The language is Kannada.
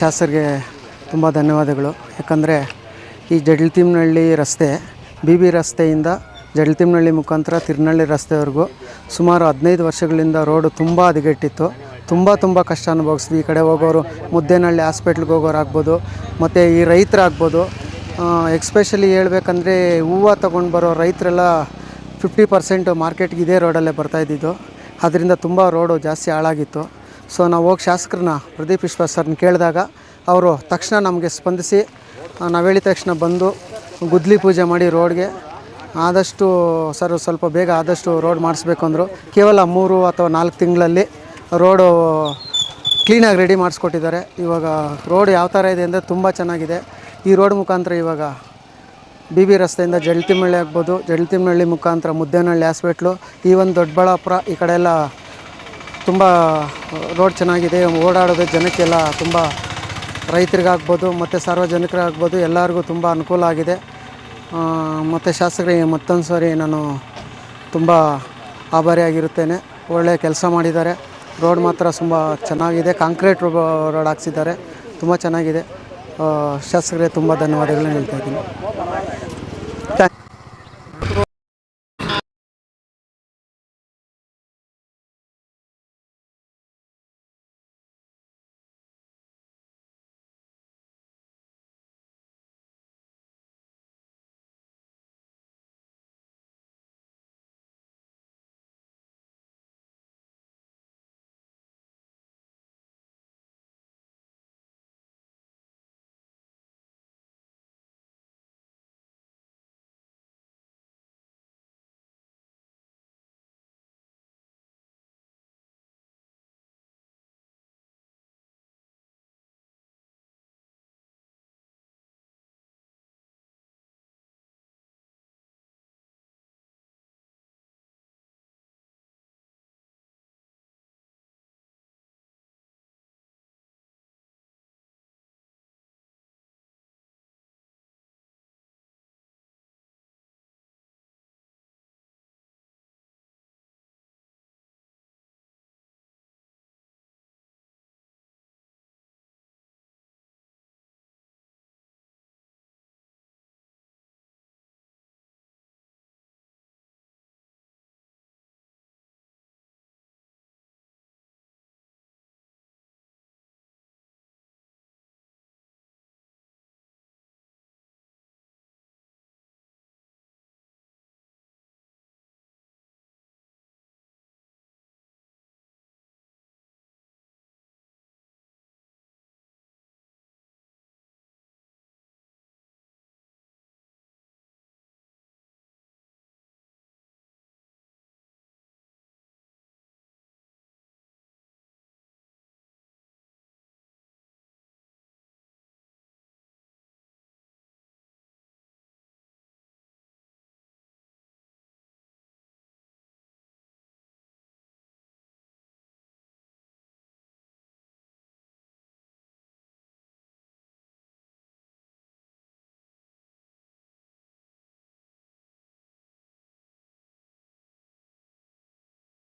ಶಾಸಕರಿಗೆ ತುಂಬ ಧನ್ಯವಾದಗಳು. ಯಾಕಂದರೆ ಈ ಜಡಲತಿಮ್ಮನಹಳ್ಳಿ ರಸ್ತೆ ಬಿ ರಸ್ತೆಯಿಂದ ಜಡಲತಿಮ್ಮನಹಳ್ಳಿ ಮುಖಾಂತರ ತಿರುನಳ್ಳಿ ರಸ್ತೆವರೆಗೂ ಸುಮಾರು 15 ವರ್ಷಗಳಿಂದ ರೋಡು ತುಂಬ ಹದಗೆಟ್ಟಿತ್ತು. ತುಂಬ ಕಷ್ಟ ಅನುಭವಿಸಿದ್ವಿ. ಈ ಕಡೆ ಹೋಗೋರು ಮುದ್ದೇನಹಳ್ಳಿ ಹಾಸ್ಪಿಟ್ಲಿಗೆ ಹೋಗೋರಾಗ್ಬೋದು, ಮತ್ತು ಈ ರೈತರಾಗ್ಬೋದು. ಎಕ್ಸ್ಪೆಷಲಿ ಹೇಳ್ಬೇಕಂದ್ರೆ ಹೂವು ತೊಗೊಂಡು ಬರೋ ರೈತರೆಲ್ಲ 50% ಮಾರ್ಕೆಟ್ಗೆ ಇದೇ ರೋಡಲ್ಲೇ ಬರ್ತಾಯಿದ್ದಿದ್ದು. ಅದರಿಂದ ತುಂಬ ರೋಡು ಜಾಸ್ತಿ ಹಾಳಾಗಿತ್ತು. ಸೊ ನಾವು ಹೋಗಿ ಶಾಸಕರನ್ನ ಪ್ರದೀಪ್ ವಿಶ್ವಾಸ್ ಸರ್ನ ಕೇಳಿದಾಗ ಅವರು ತಕ್ಷಣ ನಮಗೆ ಸ್ಪಂದಿಸಿ ನಾವು ಹೇಳಿದ ತಕ್ಷಣ ಬಂದು ಗುದ್ಲಿ ಪೂಜೆ ಮಾಡಿ ರೋಡ್ಗೆ ಆದಷ್ಟು ಸ್ವಲ್ಪ ಬೇಗ ಆದಷ್ಟು ರೋಡ್ ಮಾಡಿಸ್ಬೇಕು ಅಂದರು. ಕೇವಲ 3 ಅಥವಾ 4 ತಿಂಗಳಲ್ಲಿ ರೋಡು ಕ್ಲೀನಾಗಿ ರೆಡಿ ಮಾಡಿಸ್ಕೊಟ್ಟಿದ್ದಾರೆ. ಇವಾಗ ರೋಡ್ ಯಾವ ಥರ ಇದೆ ಅಂದರೆ ತುಂಬ ಚೆನ್ನಾಗಿದೆ. ಈ ರೋಡ್ ಮುಖಾಂತರ ಇವಾಗ ಬಿ ರಸ್ತೆಯಿಂದ ಜಡಲತಿಮ್ಮನಹಳ್ಳಿ ಆಗ್ಬೋದು, ಜಡಲತಿಮ್ಮನಹಳ್ಳಿ ಮುಖಾಂತರ ಮುದ್ದೇನಹಳ್ಳಿ ಹಾಸ್ಪಿಟ್ಲು, ಈವನ್ ದೊಡ್ಡಬಳ್ಳಾಪುರ ಈ ಕಡೆ ಎಲ್ಲ ತುಂಬ ರೋಡ್ ಚೆನ್ನಾಗಿದೆ. ಓಡಾಡೋದು ಜನಕ್ಕೆಲ್ಲ ತುಂಬ ರೈತರಿಗಾಗ್ಬೋದು ಮತ್ತು ಸಾರ್ವಜನಿಕರಾಗ್ಬೋದು ಎಲ್ಲರಿಗೂ ತುಂಬ ಅನುಕೂಲ ಆಗಿದೆ. ಮತ್ತು ಶಾಸಕರಿಗೆ ಮತ್ತೊಂದು ಸಾರಿ ನಾನು ತುಂಬ ಆಭಾರಿಯಾಗಿರುತ್ತೇನೆ. ಒಳ್ಳೆಯ ಕೆಲಸ ಮಾಡಿದ್ದಾರೆ. ರೋಡ್ ಮಾತ್ರ ತುಂಬ ಚೆನ್ನಾಗಿದೆ. ಕಾಂಕ್ರೀಟ್ ರೋಡ್ ಹಾಕ್ಸಿದ್ದಾರೆ. ತುಂಬ ಚೆನ್ನಾಗಿದೆ. ಶಾಸಕರಿಗೆ ತುಂಬ ಧನ್ಯವಾದಗಳನ್ನ ಹೇಳ್ತಾಯಿದ್ದೀನಿ.